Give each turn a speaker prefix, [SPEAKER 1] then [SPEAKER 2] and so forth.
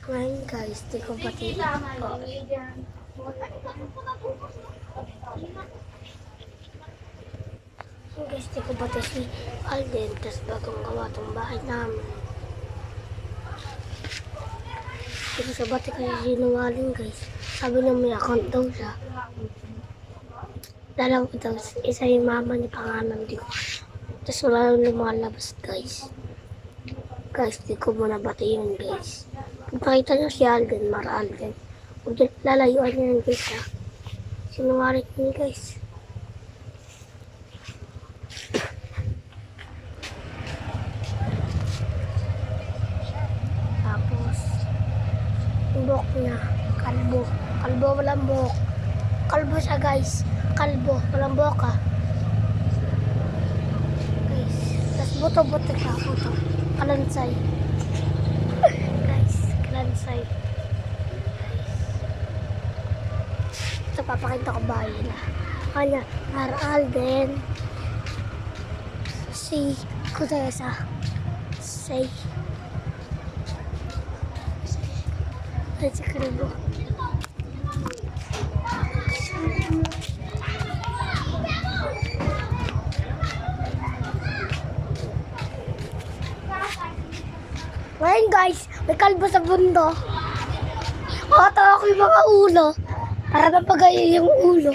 [SPEAKER 1] Ngayon guys, di ko pati guys, di ko pati si Alden, tas bagong gawa tong bahay namin. Di ko siya pati kasi sinungaling guys. Sabi niya may account daw siya. Dalawa daw, isa yung mama ni pangalan, di ko. Tas wala nang lumalabas guys. Guys, di ko muna bati yun guys. Kung pakita niyo si Alden, Mara Alden. Huwag lalayuan niya yun guys ha. Sinungaling niya guys. Tapos, yung buhok niya, kalbo. Kalbo, walang buhok. Kalbo siya guys. Kalbo, walang buhok ha. Guys, tapos buto-buto siya, buto. Kalansay. Guys, kalansay. Ito, papakita ko bahay na. Kanya, Mara Alden. Si Kutesa. Say. Ay, si Kalbo. Ngayon guys, may kalbo sa bundo. Nakatawa ko yung mga ulo. Para napagayo yung ulo.